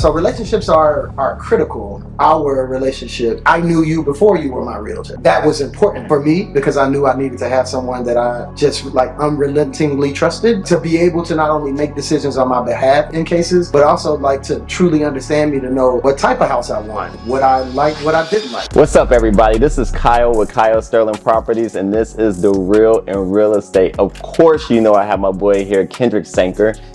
So relationships are critical. Our relationship, I knew you before you were my realtor. That was important for me because I knew I needed to have someone that I just like unrelentingly trusted to be able to not only make decisions on my behalf in cases, but also like to truly understand me, to know what type of house I want, what I liked, what I didn't like. What's up, everybody? This is Kyle with Kyle Sterling Properties, and this is The Real in Real Estate. Of course, you know I have my boy here, Kendrick,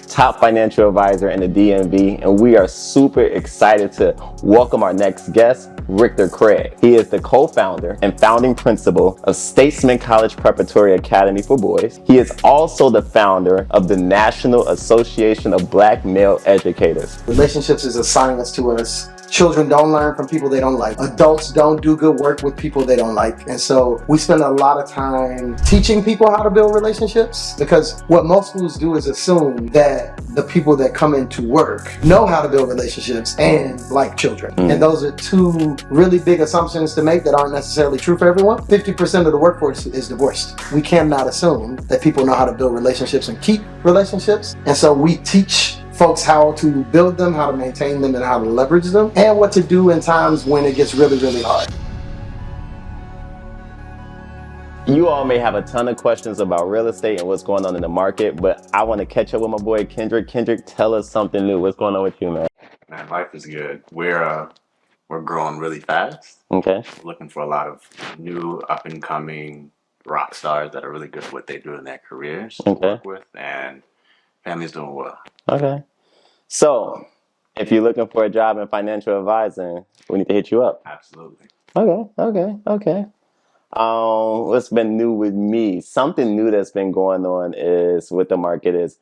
top financial advisor in the DMV, and we are super excited to welcome our next guest, Rictor Craig. He is the co-founder and founding principal of Statesman College Preparatory Academy for boys. He is also the founder of the National Association of Black Male Educators. Relationships is a science to us. Children don't learn from people they don't like. Adults don't do good work with people they don't like. And so we spend a lot of time teaching people how to build relationships, because what most schools do is assume that the people that come into work know how to build relationships and like children. And those are two really big assumptions to make that aren't necessarily true for everyone. 50% of the workforce is divorced. We cannot assume that people know how to build relationships and keep relationships. And so we teach folks how to build them, how to maintain them, and how to leverage them, and what to do in times when it gets really, really hard. You all may have a ton of questions about real estate and what's going on in the market, but I want to catch up with my boy Kendrick. Kendrick, tell us something new. What's going on with you, man? Man, life is good. We're growing really fast. Okay. Looking for a lot of new up and coming rock stars that are really good at what they do in their careers to work with, and family's doing well. Okay. So, if you're looking for a job in financial advising, we need to hit you up. Absolutely. Okay. What's been new with me? Something new that's been going on is with the market is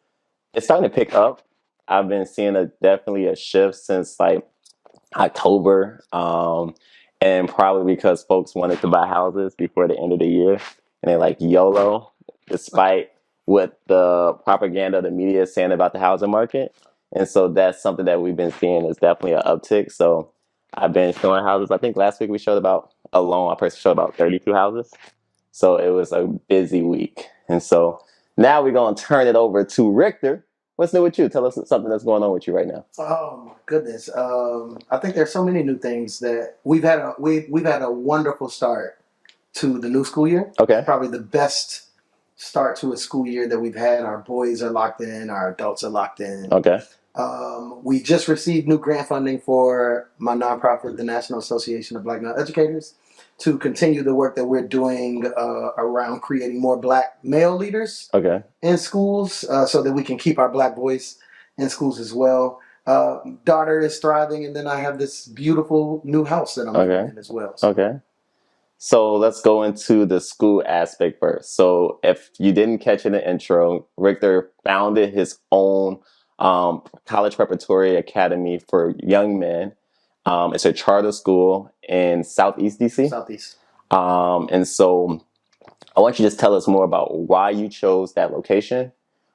it's starting to pick up. I've been seeing definitely a shift since like October, and probably because folks wanted to buy houses before the end of the year, and they're like YOLO, despite what the propaganda of the media is saying about the housing market. And so that's something that we've been seeing is definitely an uptick. So I've been showing houses. I think last week we showed about I personally showed about 32 houses. So it was a busy week. And so now we're going to turn it over to Rictor. What's new with you? Tell us something that's going on with you right now. Oh my goodness! I think there's so many new things that we've had. We've had a wonderful start to the new school year. Okay. Probably the best start to a school year that we've had. Our boys are locked in. Our adults are locked in. Okay. We just received new grant funding for my nonprofit, the National Association of Black Male Educators, to continue the work that we're doing around creating more Black male leaders in schools, so that we can keep our Black boys in schools as well. Daughter is thriving, and then I have this beautiful new house that I'm living in as well. So let's go into the school aspect first. So if you didn't catch in the intro, Rictor founded his own College Preparatory Academy for young men. It's a charter school in Southeast DC. Southeast. And so I want you to just tell us more about why you chose that location.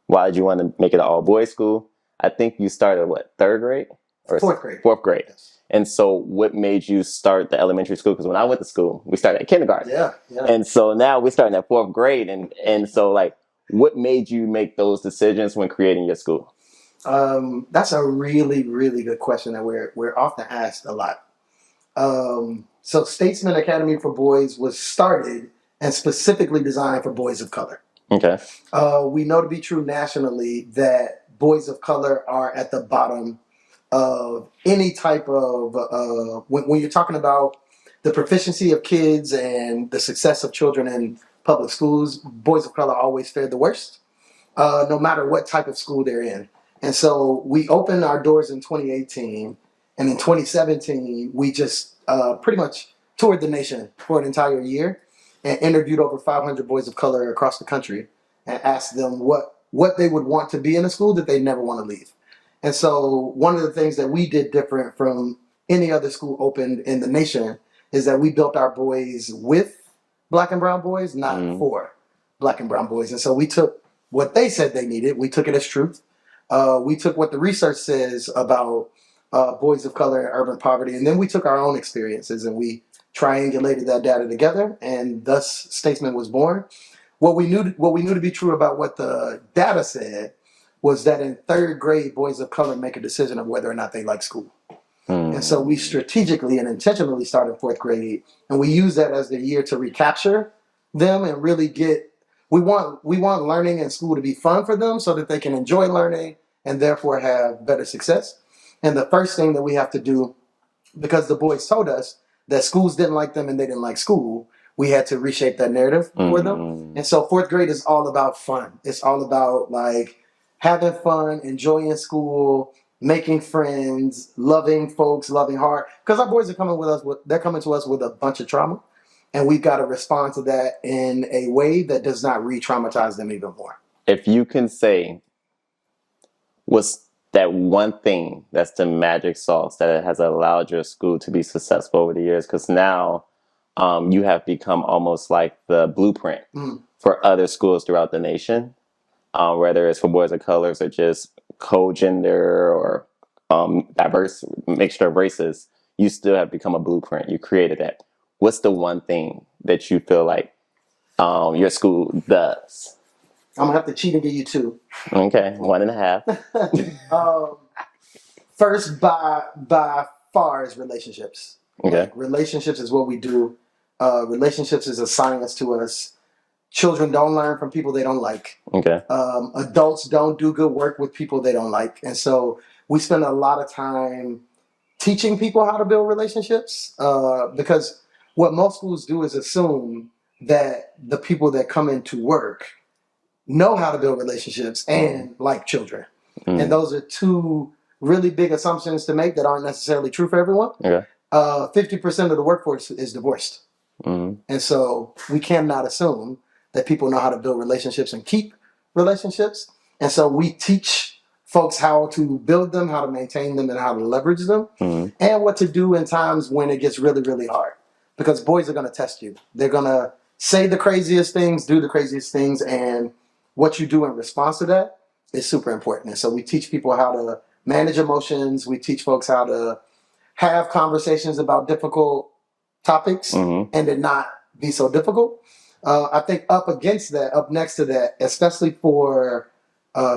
Why did you want to make it an all-boys school? I think you started, third grade? Or fourth grade. Fourth grade. Yes. And so what made you start the elementary school? Because when I went to school, we started at kindergarten. Yeah. And so now we're starting at fourth grade. And so, like, what made you make those decisions when creating your school? That's a really, really good question that we're often asked a lot. So Statesman Academy for Boys was started and specifically designed for boys of color. Okay. We know to be true nationally that boys of color are at the bottom of any type of, when you're talking about the proficiency of kids and the success of children in public schools, boys of color always fare the worst, no matter what type of school they're in. And so we opened our doors in 2018, and in 2017, we just pretty much toured the nation for an entire year and interviewed over 500 boys of color across the country and asked them what they would want to be in a school that they never want to leave. And so one of the things that we did different from any other school opened in the nation is that we built our boys with Black and brown boys, not for Black and brown boys. And so we took what they said they needed, we took it as truth. We took what the research says about boys of color and urban poverty, and then we took our own experiences and we triangulated that data together, and thus Statesman was born. What we knew to be true about what the data said was that in third grade, boys of color make a decision of whether or not they like school. And so we strategically and intentionally start in fourth grade, and we use that as the year to recapture them and really get. We want learning in school to be fun for them, so that they can enjoy learning and therefore have better success. And the first thing that we have to do, because the boys told us that schools didn't like them and they didn't like school, we had to reshape that narrative for them. And so fourth grade is all about fun. It's all about like having fun, enjoying school, making friends, loving folks, loving hard. Because our boys are coming with us. They're coming to us with a bunch of trauma, and we've got to respond to that in a way that does not re-traumatize them even more. If you can say, what's that one thing that's the magic sauce that has allowed your school to be successful over the years? Because now you have become almost like the blueprint for other schools throughout the nation, whether it's for boys of colors or just co-gender or diverse mixture of races. You still have become a blueprint. You created that. What's the one thing that you feel like your school does? I'm gonna have to cheat and give you two. Okay, 1.5. First, by far, is relationships. Okay. Like, relationships is what we do. Relationships is a science to us. Children don't learn from people they don't like. Okay. Adults don't do good work with people they don't like. And so we spend a lot of time teaching people how to build relationships, because what most schools do is assume that the people that come into work know how to build relationships and like children. And those are two really big assumptions to make that aren't necessarily true for everyone. Okay. 50% of the workforce is divorced. And so we cannot assume that people know how to build relationships and keep relationships. And so we teach folks how to build them, how to maintain them, and how to leverage them, and what to do in times when it gets really, really hard. Because boys are going to test you. They're going to say the craziest things, do the craziest things, and what you do in response to that is super important. And so we teach people how to manage emotions. We teach folks how to have conversations about difficult topics and it not be so difficult. I think up next to that, especially for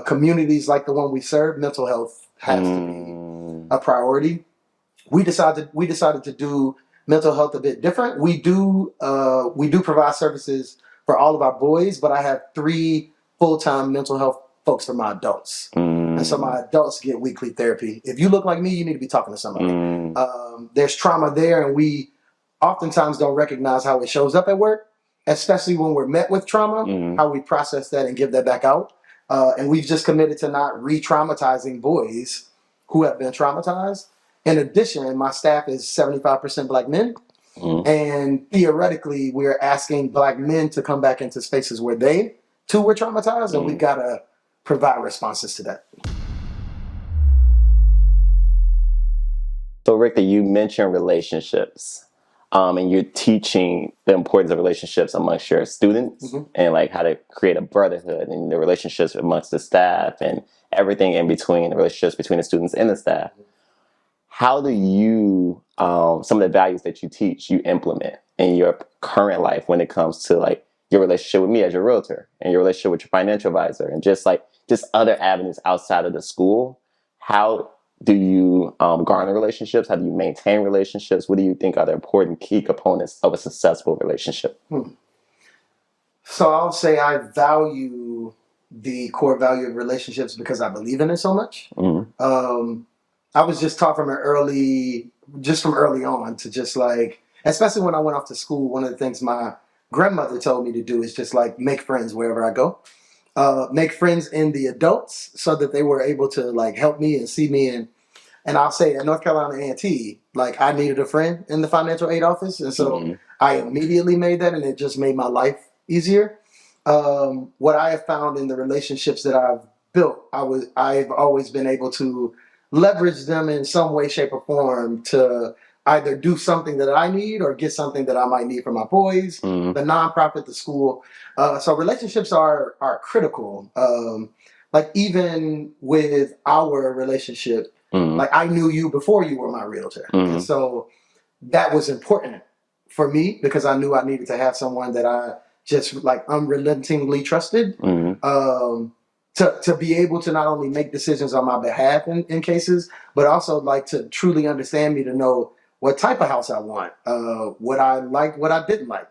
communities like the one we serve, mental health has to be a priority. We decided to do mental health a bit different. We do provide services for all of our boys, but I have 3 full-time mental health folks for my adults. And so my adults get weekly therapy. If you look like me, you need to be talking to somebody. There's trauma there, and we oftentimes don't recognize how it shows up at work, especially when we're met with trauma, how we process that and give that back out. And we've just committed to not re-traumatizing boys who have been traumatized. In addition, my staff is 75% Black men. And theoretically, we're asking Black men to come back into spaces where they too were traumatized, and we've got to provide responses to that. So, Rictor, you mentioned relationships, and you're teaching the importance of relationships amongst your students and like how to create a brotherhood and the relationships amongst the staff and everything in between, the relationships between the students and the staff. How do you, some of the values that you teach, you implement in your current life when it comes to like your relationship with me as your realtor and your relationship with your financial advisor and just other avenues outside of the school? How do you garner relationships? How do you maintain relationships? What do you think are the important key components of a successful relationship? So I'll say I value the core value of relationships because I believe in it so much. I was just taught from early on to just like, especially when I went off to school, one of the things my grandmother told me to do is just like make friends wherever I go. Make friends in the adults so that they were able to like help me and see me. And I'll say at North Carolina A&T, like I needed a friend in the financial aid office. And so I immediately made that, and it just made my life easier. What I have found in the relationships that I've built, I've always been able to leverage them in some way, shape, or form to either do something that I need or get something that I might need for my boys, the nonprofit, the school. So relationships are critical. Like even with our relationship, like I knew you before you were my realtor. And so that was important for me because I knew I needed to have someone that I just like unrelentingly trusted to to be able to not only make decisions on my behalf in cases, but also like to truly understand me, to know what type of house I want, what I liked, what I didn't like.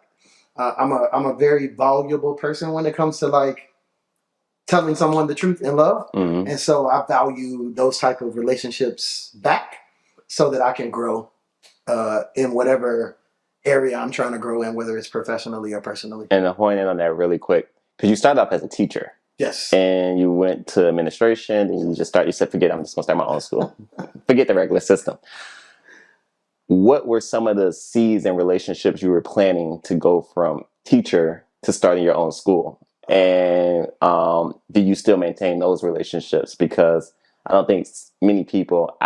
I'm a very voluble person when it comes to like telling someone the truth in love, and so I value those type of relationships back, so that I can grow in whatever area I'm trying to grow in, whether it's professionally or personally. And to hone in on that really quick, because you started off as a teacher. Yes. And you went to administration, and you said, forget it, I'm just going to start my own school. Forget the regular system. What were some of the seeds and relationships you were planning to go from teacher to starting your own school? And do you still maintain those relationships? Because I don't think many people,